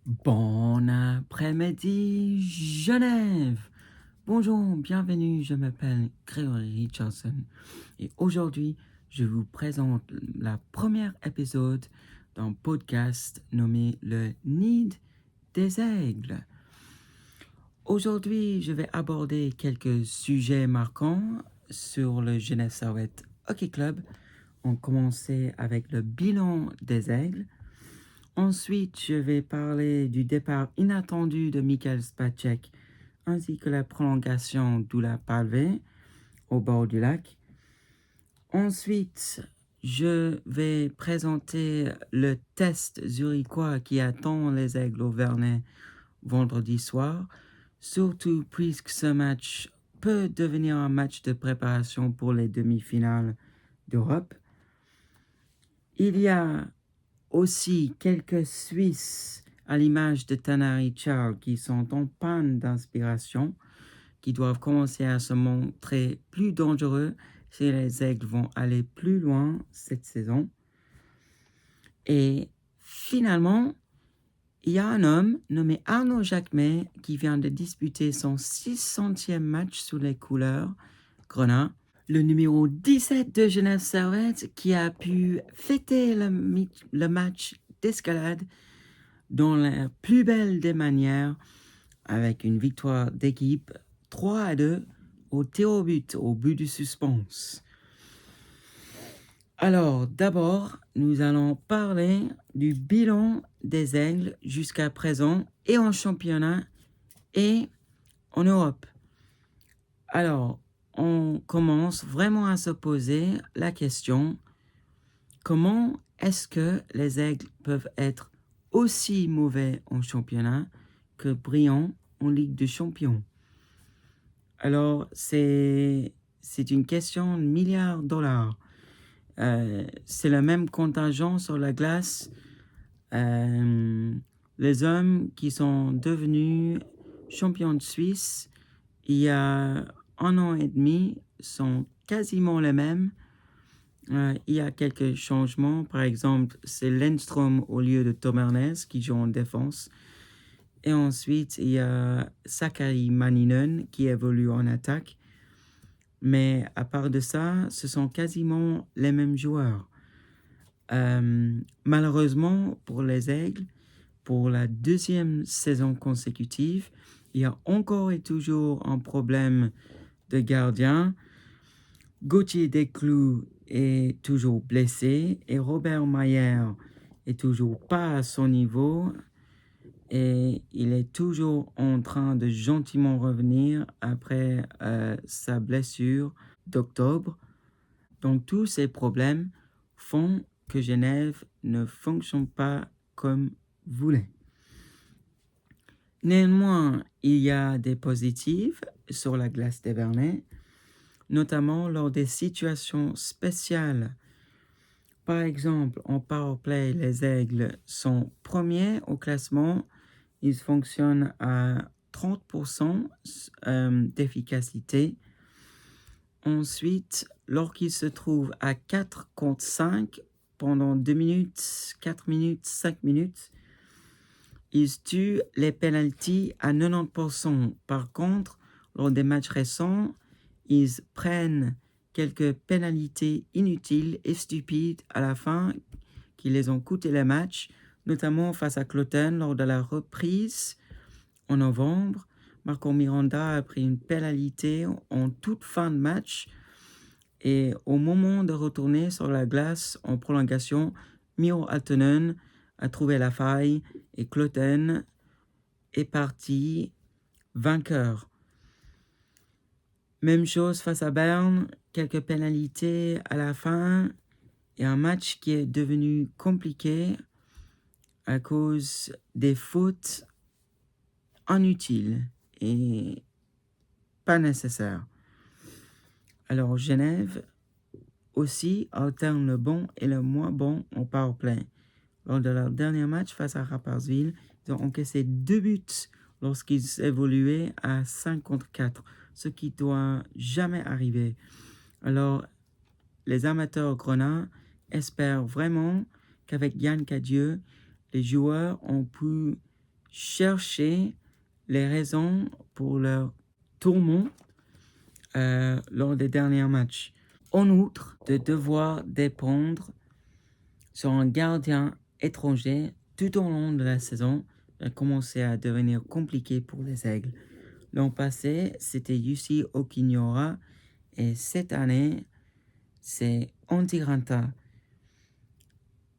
Bon après-midi, Genève! Bonjour, bienvenue, je m'appelle Grégory Richardson et aujourd'hui, je vous présente la première épisode d'un podcast nommé Le Nid des Aigles. Aujourd'hui, je vais aborder quelques sujets marquants sur le Genève Servette Hockey Club. On commençait avec le bilan des Aigles. Ensuite, je vais parler du départ inattendu de Michael Spacek ainsi que la prolongation d'Oula Palvé au bord du lac. Ensuite, je vais présenter le test zurichois qui attend les Aigles au Vernet vendredi soir, surtout puisque ce match peut devenir un match de préparation pour les demi-finales d'Europe. Il y a aussi quelques Suisses à l'image de Tanari Charles qui sont en panne d'inspiration, qui doivent commencer à se montrer plus dangereux si les Aigles vont aller plus loin cette saison. Et finalement, il y a un homme nommé Arnaud Jacquemet qui vient de disputer son 600e match sous les couleurs Grenat, le numéro 17 de Genève Servette qui a pu fêter le match d'escalade dans la plus belle des manières avec une victoire d'équipe 3-2 au tir au but du suspense. Alors, d'abord, nous allons parler du bilan des Aigles jusqu'à présent et en championnat et en Europe. Alors, on commence vraiment à se poser la question, comment est-ce que les Aigles peuvent être aussi mauvais en championnat que brillants en Ligue des Champions? Alors, c'est une question de milliards de dollars. C'est le même contingent sur la glace. Les hommes qui sont devenus champions de Suisse il y a 1 an et demi sont quasiment les mêmes. Il y a quelques changements. Par exemple, c'est Lindstrom au lieu de Tom Ernest qui joue en défense. Et ensuite, il y a Sakari Maninen qui évolue en attaque. Mais à part de ça, ce sont quasiment les mêmes joueurs. Malheureusement pour les Aigles, pour la deuxième saison consécutive, il y a encore et toujours un problème de gardien. Gauthier Desclous est toujours blessé et Robert Mayer est toujours pas à son niveau et il est toujours en train de gentiment revenir après sa blessure d'octobre. Donc tous ces problèmes font que Genève ne fonctionne pas comme voulait. Néanmoins, il y a des positifs sur la glace des Vernets, notamment lors des situations spéciales. Par exemple, en powerplay, les Aigles sont premiers au classement. Ils fonctionnent à 30% d'efficacité. Ensuite, lorsqu'ils se trouvent à 4 contre 5 pendant 2 minutes, 4 minutes, 5 minutes, ils tuent les pénaltys à 90%. Par contre, lors des matchs récents, ils prennent quelques pénalités inutiles et stupides à la fin qui les ont coûté le match, notamment face à Cloten lors de la reprise en novembre. Marco Miranda a pris une pénalité en toute fin de match et au moment de retourner sur la glace en prolongation, Miro Aaltonen a trouvé la faille et Cloten est parti vainqueur. Même chose face à Berne, quelques pénalités à la fin et un match qui est devenu compliqué à cause des fautes inutiles et pas nécessaires. Alors Genève aussi alterne le bon et le moins bon en powerplay. Lors de leur dernier match face à Rapperswil, ils ont encaissé 2 buts lorsqu'ils évoluaient à 5 contre 4, ce qui doit jamais arriver. Alors, les amateurs grenats espèrent vraiment qu'avec Yann Cadieux, les joueurs ont pu chercher les raisons pour leur tourment lors des derniers matchs. En outre, de devoir dépendre sur un gardien étranger tout au long de la saison a commencé à devenir compliqué pour les Aigles. L'an passé, c'était Jussi Okinora et cette année, c'est Antti Ranta.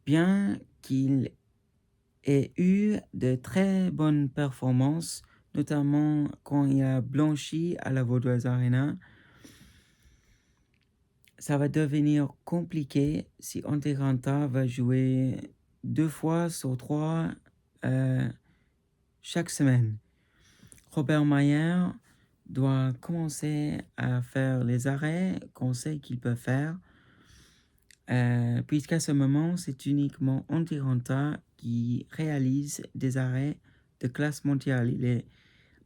Bien qu'il ait eu de très bonnes performances, notamment quand il a blanchi à la Vaudoise Arena, ça va devenir compliqué si Antti Ranta va jouer 2 fois sur 3 chaque semaine. Robert Mayer doit commencer à faire les arrêts qu'on sait qu'il peut faire, puisqu'à ce moment, c'est uniquement Antti Ranta qui réalise des arrêts de classe mondiale. Il est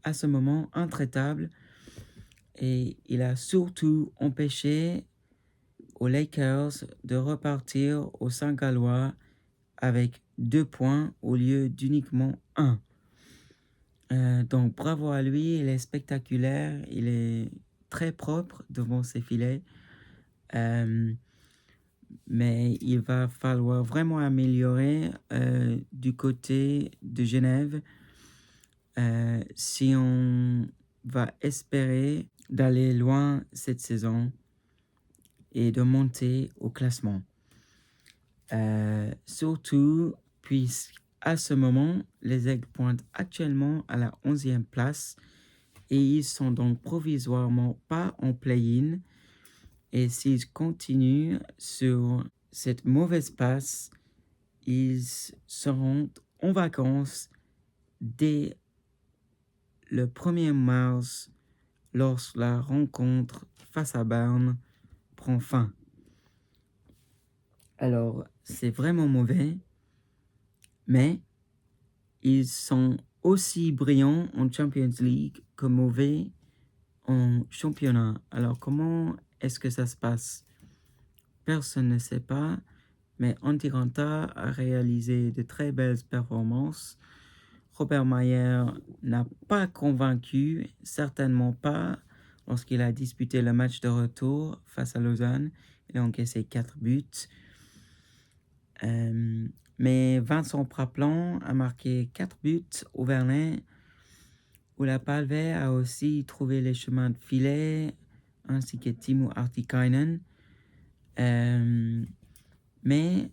à ce moment intraitable et il a surtout empêché aux Lakers de repartir au Saint-Gallois avec 2 points au lieu d'uniquement 1. Donc bravo à lui, il est spectaculaire, il est très propre devant ses filets, mais il va falloir vraiment améliorer du côté de Genève si on va espérer d'aller loin cette saison et de monter au classement. Surtout puisqu'à ce moment, les Aigles pointent actuellement à la 11e place et ils sont donc provisoirement pas en play-in. Et s'ils continuent sur cette mauvaise passe, ils seront en vacances dès le 1er mars lorsque la rencontre face à Berne prend fin. Alors, c'est vraiment mauvais, mais ils sont aussi brillants en Champions League que mauvais en championnat. Alors, comment est-ce que ça se passe? Personne ne sait pas, mais Antti Ranta a réalisé de très belles performances. Robert Mayer n'a pas convaincu, certainement pas, lorsqu'il a disputé le match de retour face à Lausanne. Il a encaissé 4 buts. Mais Vincent Praplan a marqué 4 buts au Vernet, où la Palve a aussi trouvé les chemins de filet, ainsi que Timo Artikainen. Mais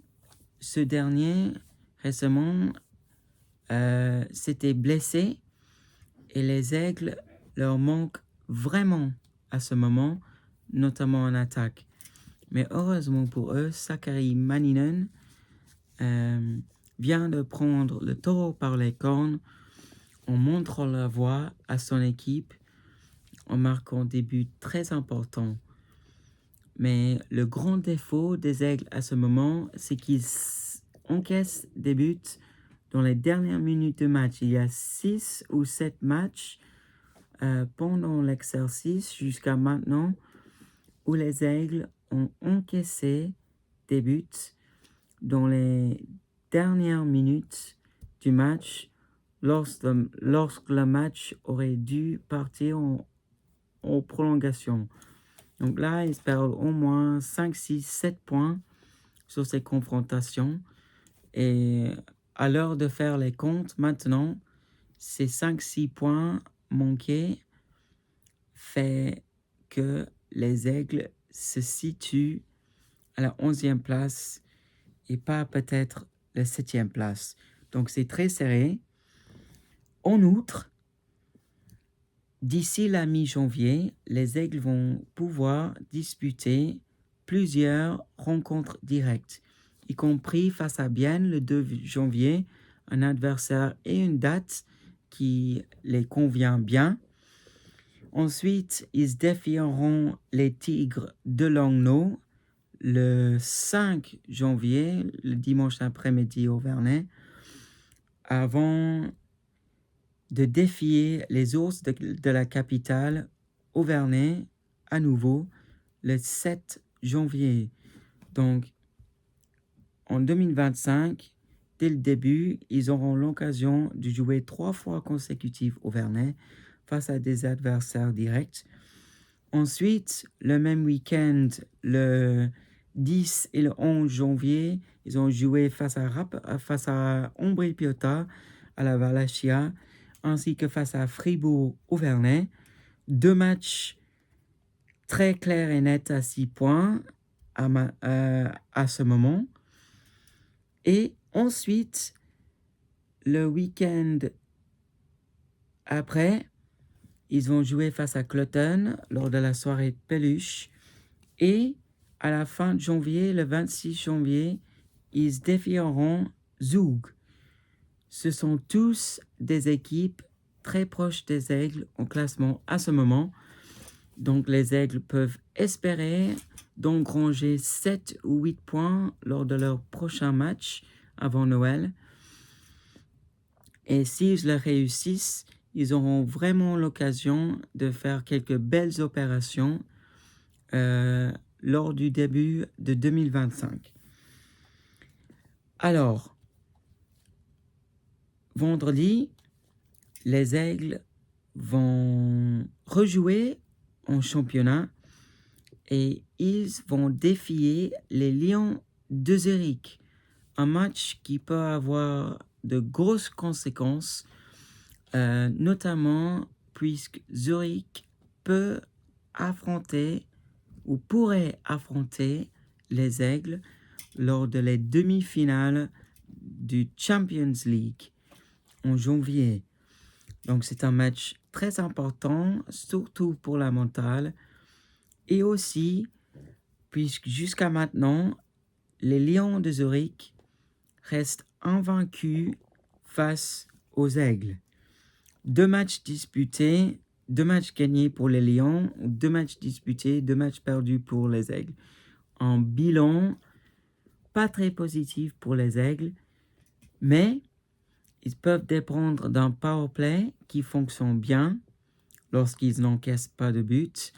ce dernier, récemment, s'était blessé et les Aigles leur manquent vraiment à ce moment, notamment en attaque. Mais heureusement pour eux, Sakari Manninen vient de prendre le taureau par les cornes en montrant la voie à son équipe, en marquant des buts très importants. Mais le grand défaut des Aigles à ce moment, c'est qu'ils encaissent des buts dans les dernières minutes de match. Il y a 6 ou 7 matchs pendant l'exercice jusqu'à maintenant où les Aigles ont encaissé des buts dans les dernières minutes du match lorsque le match aurait dû partir en prolongation. Donc là, ils perdent au moins 5, 6, 7 points sur ces confrontations. Et à l'heure de faire les comptes, maintenant, ces 5, 6 points manqués fait que les Aigles se situent à la 11e place et pas peut-être la 7e place. Donc c'est très serré. En outre, d'ici la mi-janvier, les Aigles vont pouvoir disputer plusieurs rencontres directes, y compris face à Bienne le 2 janvier, un adversaire et une date qui les convient bien. Ensuite, ils défieront les Tigres de Langnau le 5 janvier, le dimanche après-midi au Vernet, avant de défier les ours de la capitale au Vernet à nouveau le 7 janvier. Donc, en 2025, dès le début, ils auront l'occasion de jouer 3 fois consécutives au Vernet face à des adversaires directs. Ensuite, le même week-end, le 10 et le 11 janvier, ils ont joué face à Ombrie Piotta à la Wallachia, ainsi que face à Fribourg au Vernet. 2 matchs très clairs et nets à 6 points à ce moment. Et ensuite, le week-end après, ils vont jouer face à Cloton lors de la soirée de peluche. Et à la fin de janvier, le 26 janvier, ils défieront Zug. Ce sont tous des équipes très proches des Aigles au classement à ce moment. Donc les Aigles peuvent espérer d'engranger 7 ou 8 points lors de leur prochain match avant Noël. Et s'ils le réussissent, ils auront vraiment l'occasion de faire quelques belles opérations lors du début de 2025. Alors, vendredi, les Aigles vont rejouer en championnat et ils vont défier les Lions de Zurich. Un match qui peut avoir de grosses conséquences, notamment puisque Zurich peut affronter ou pourrait affronter les Aigles lors de les demi-finales du Champions League en janvier. Donc c'est un match très important, surtout pour la mentale, et aussi puisque jusqu'à maintenant, les Lions de Zurich restent invaincus face aux Aigles. 2 matchs disputés, 2 matchs gagnés pour les Lions, 2 matchs disputés, 2 matchs perdus pour les Aigles. Un bilan pas très positif pour les Aigles, mais ils peuvent dépendre d'un power play qui fonctionne bien lorsqu'ils n'encaissent pas de but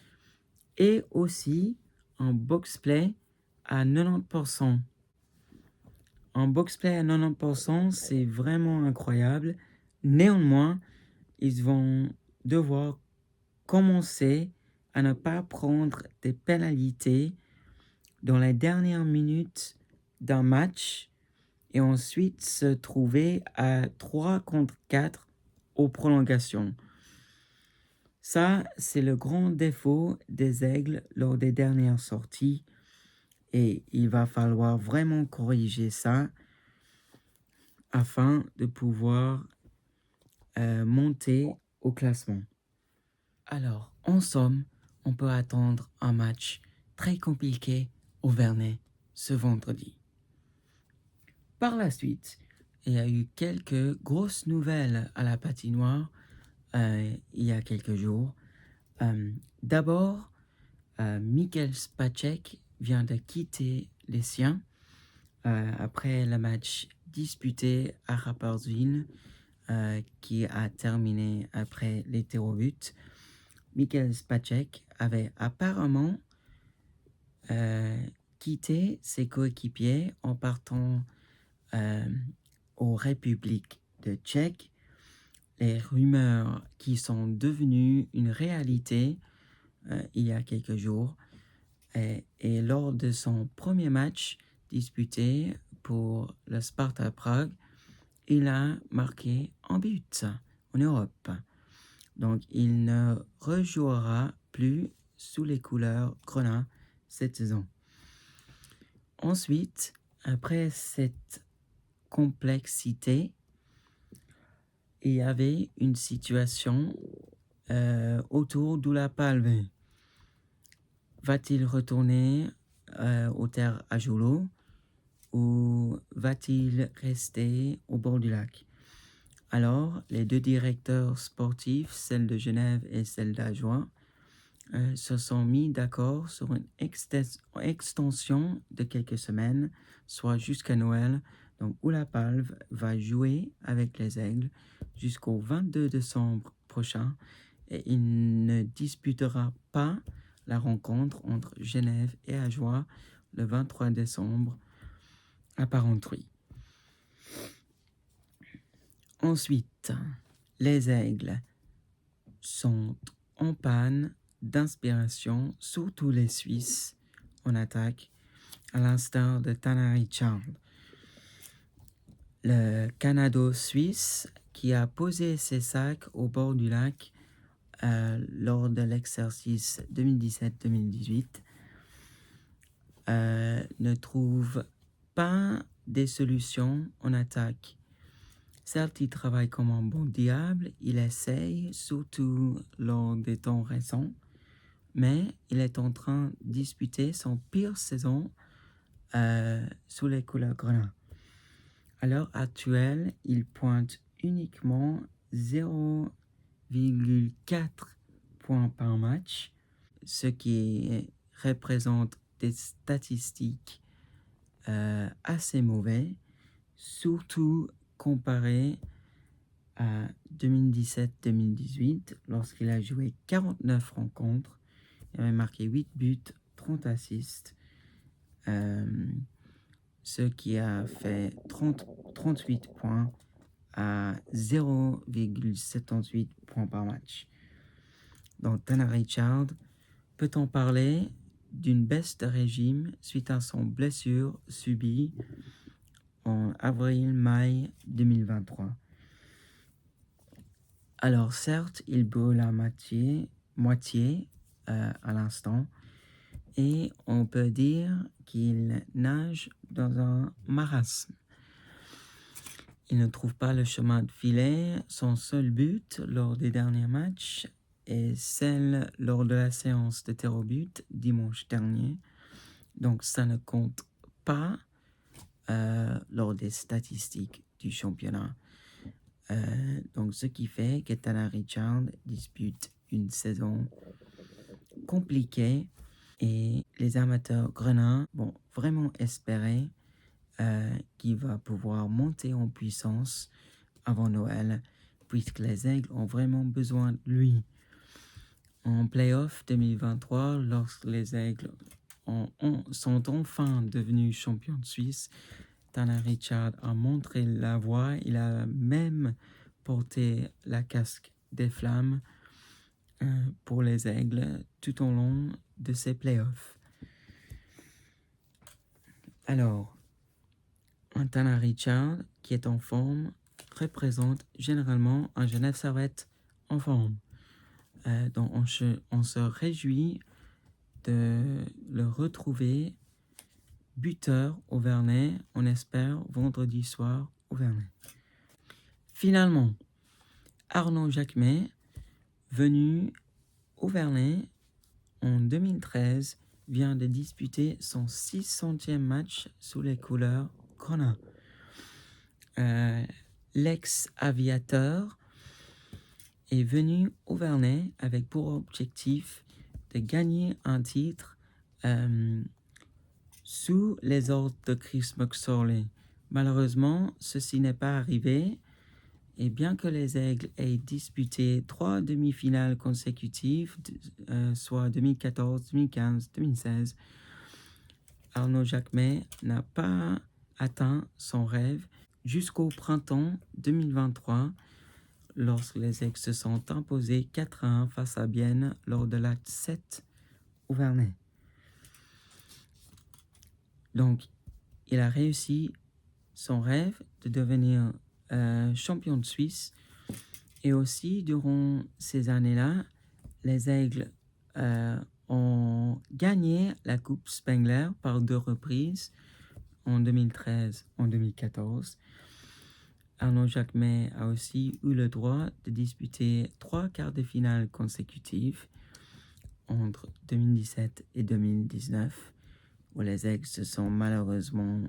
et aussi un box play à 90%. Un box play à 90%, c'est vraiment incroyable. Néanmoins, ils vont devoir commencer à ne pas prendre des pénalités dans les dernières minutes d'un match et ensuite se trouver à 3 contre 4 aux prolongations. Ça, c'est le grand défaut des Aigles lors des dernières sorties et il va falloir vraiment corriger ça afin de pouvoir monter au classement. Alors, en somme, on peut attendre un match très compliqué au Vernet ce vendredi. Par la suite, il y a eu quelques grosses nouvelles à la patinoire il y a quelques jours. D'abord, Michael Spacek vient de quitter les siens après le match disputé à Rapperswil qui a terminé après les tirs au but. Michael Spacek avait apparemment quitté ses coéquipiers en partant aux Républiques de Tchèque. Les rumeurs qui sont devenues une réalité il y a quelques jours. Et lors de son premier match disputé pour le Sparta Prague, il a marqué un but en Europe. Donc, il ne rejouera plus sous les couleurs grenat cette saison. Ensuite, après cette complexité, il y avait une situation autour d'Oula Palve. Va-t-il retourner aux terres à Joulot ou va-t-il rester au bord du lac? Alors, les 2 directeurs sportifs, celle de Genève et celle d'Ajoie, se sont mis d'accord sur une extension de quelques semaines, soit jusqu'à Noël. Donc, Oula Palve va jouer avec les Aigles jusqu'au 22 décembre prochain et il ne disputera pas la rencontre entre Genève et Ajoie le 23 décembre à Parentruy. Ensuite, les Aigles sont en panne d'inspiration, surtout les Suisses en attaque, à l'instar de Tanner Charles. Le Canado-Suisse qui a posé ses sacs au bord du lac lors de l'exercice 2017-2018 ne trouve pas des solutions en attaque. Certes, il travaille comme un bon diable, il essaye, surtout lors des temps récents, mais il est en train de disputer son pire saison sous les couleurs grenats. À l'heure actuelle, il pointe uniquement 0,4 points par match, ce qui représente des statistiques assez mauvais, surtout comparé à 2017-2018, lorsqu'il a joué 49 rencontres, il avait marqué 8 buts, 30 assists, ce qui a fait 38 points à 0,78 points par match. Donc, Tanner Richard, peut-on parler d'une baisse de régime suite à son blessure subie en avril-mai 2023? Alors certes, il brûle à moitié à l'instant et on peut dire qu'il nage dans un marasme. Il ne trouve pas le chemin de filet. Son seul but lors des derniers matchs est celle lors de la séance de tir au but dimanche dernier. Donc ça ne compte pas lors des statistiques du championnat. Donc ce qui fait que Tanner Richard dispute une saison compliquée et les amateurs grenats vont vraiment espérer qu'il va pouvoir monter en puissance avant Noël, puisque les Aigles ont vraiment besoin de lui. En playoff 2023, lorsque les Aigles sont enfin devenus champions de Suisse, Tanner Richard a montré la voie. Il a même porté la casque des flammes pour les Aigles tout au long de ces playoffs. Alors, un Tanner Richard qui est en forme représente généralement un Genève Servette en forme. Donc on se réjouit de le retrouver buteur au Vernet, on espère vendredi soir au Vernet. Finalement, Arnaud Jacquemet, venu au Vernet en 2013, vient de disputer son 600e match sous les couleurs grenats. L'ex-aviateur est venu au Vernet avec pour objectif de gagner un titre sous les ordres de Chris McSorley. Malheureusement, ceci n'est pas arrivé et bien que les Aigles aient disputé 3 demi-finales consécutives, soit 2014, 2015, 2016, Arnaud Jacquemet n'a pas atteint son rêve jusqu'au printemps 2023, lorsque les Aigles se sont imposés 4-1 face à Bienne lors de l'acte 7 au Vernet. Donc, il a réussi son rêve de devenir champion de Suisse. Et aussi, durant ces années-là, les Aigles ont gagné la Coupe Spengler par 2 reprises, en 2013 et en 2014. Arnaud Jacquemet a aussi eu le droit de disputer 3 quarts de finale consécutifs entre 2017 et 2019, où les Aigles se sont malheureusement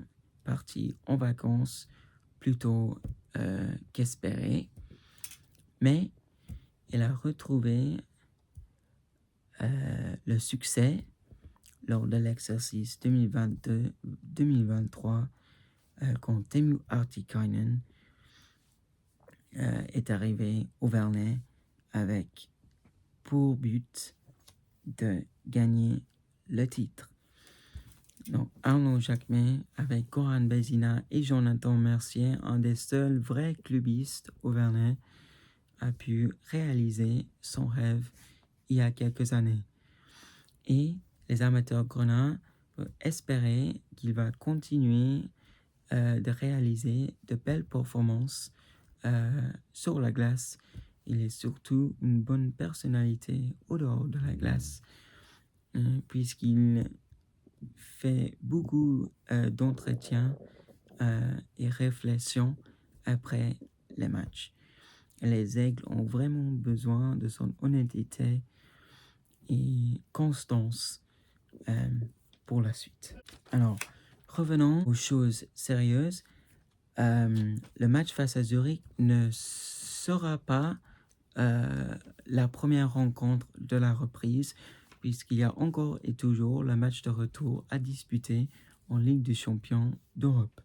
partis en vacances plus tôt qu'espéré. Mais il a retrouvé le succès lors de l'exercice 2022-2023 quand Teemu Artikainen est arrivé au Vernet avec pour but de gagner le titre. Donc, Arnaud Jacquemet, avec Goran Bézina et Jonathan Mercier, un des seuls vrais clubistes auvernais, a pu réaliser son rêve il y a quelques années. Et les amateurs grenats peuvent espérer qu'il va continuer de réaliser de belles performances sur la glace. Il est surtout une bonne personnalité au dehors de la glace, puisqu'il fait beaucoup d'entretiens et réflexions après les matchs. Les Aigles ont vraiment besoin de son honnêteté et constance pour la suite. Alors, revenons aux choses sérieuses. Le match face à Zurich ne sera pas la première rencontre de la reprise, puisqu'il y a encore et toujours le match de retour à disputer en Ligue des Champions d'Europe.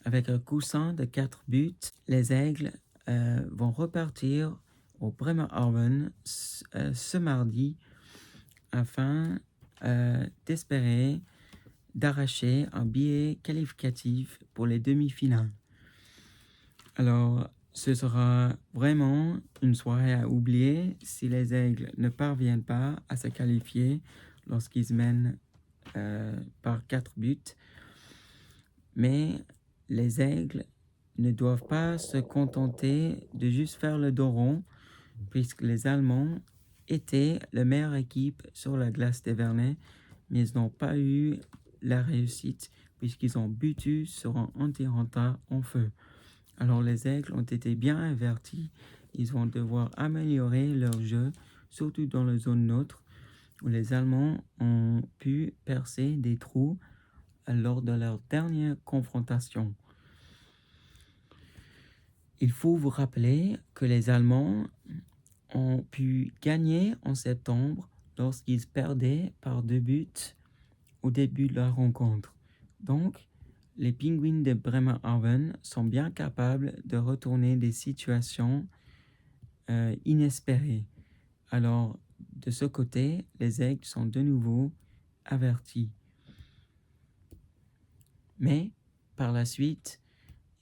Avec un coussin de 4 buts, les Aigles vont repartir au Bremerhaven ce mardi afin d'espérer d'arracher un billet qualificatif pour les demi-finales. Alors, ce sera vraiment une soirée à oublier si les Aigles ne parviennent pas à se qualifier lorsqu'ils mènent par 4 buts. Mais les Aigles ne doivent pas se contenter de juste faire le dos rond, puisque les Allemands étaient la meilleure équipe sur la glace des Vernets, mais ils n'ont pas eu la réussite puisqu'ils ont buté sur un anti-renta en feu. Alors les Aigles ont été bien avertis, ils vont devoir améliorer leur jeu, surtout dans la zone neutre, où les Allemands ont pu percer des trous lors de leur dernière confrontation. Il faut vous rappeler que les Allemands ont pu gagner en septembre lorsqu'ils perdaient par 2 buts au début de la rencontre. Donc, les Penguins de Bremerhaven sont bien capables de retourner des situations inespérées. Alors, de ce côté, les Aigles sont de nouveau avertis. Mais, par la suite,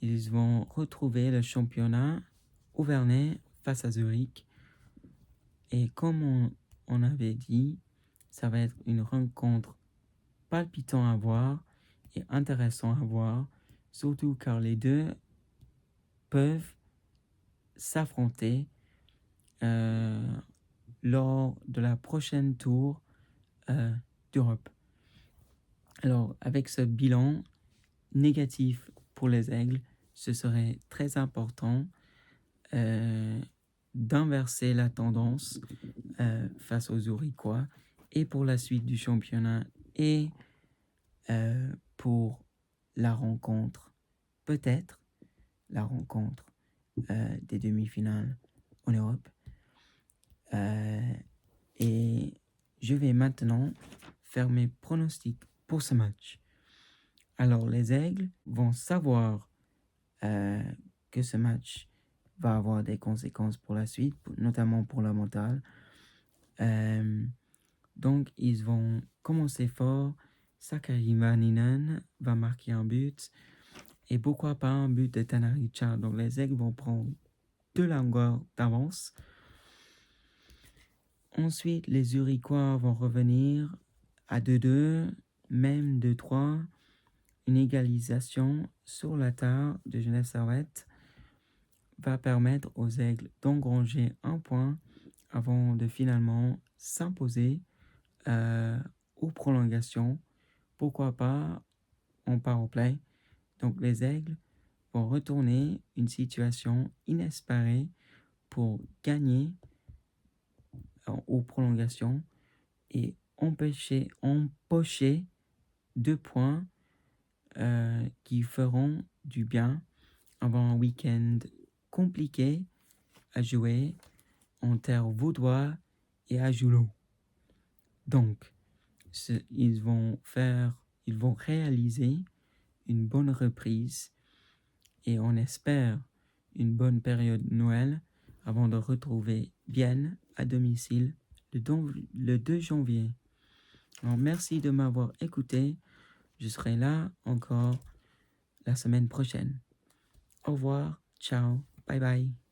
ils vont retrouver le championnat auvernais face à Zurich. Et comme on avait dit, ça va être une rencontre palpitante à voir et intéressant à voir, surtout car les deux peuvent s'affronter lors de la prochaine tour d'Europe. Alors, avec ce bilan négatif pour les Aigles, ce serait très important d'inverser la tendance face aux Zurichois et pour la suite du championnat et pour la rencontre, peut-être la rencontre des demi-finales en Europe. Et je vais maintenant faire mes pronostics pour ce match. Alors, les Aigles vont savoir que ce match va avoir des conséquences pour la suite, notamment pour la mentale. Donc, ils vont commencer fort. Sakari Vaninen va marquer un but. Et pourquoi pas un but de Tanaricha. Donc, les Aigles vont prendre 2 longueurs d'avance. Ensuite, les Zurichois vont revenir à 2-2, même 2-3. Une égalisation sur la tare de Genève Servette va permettre aux Aigles d'engranger un point avant de finalement s'imposer aux prolongations. Pourquoi pas en power play. Donc les Aigles vont retourner une situation inespérée pour gagner aux prolongations et empocher 2 points qui feront du bien avant un week-end compliqué à jouer en terre vaudois et à Joulot. Donc, ils vont réaliser une bonne reprise et on espère une bonne période Noël avant de retrouver Bienne à domicile le 2 janvier. Alors, merci de m'avoir écouté. je serai là encore la semaine prochaine. Au revoir, ciao, bye bye.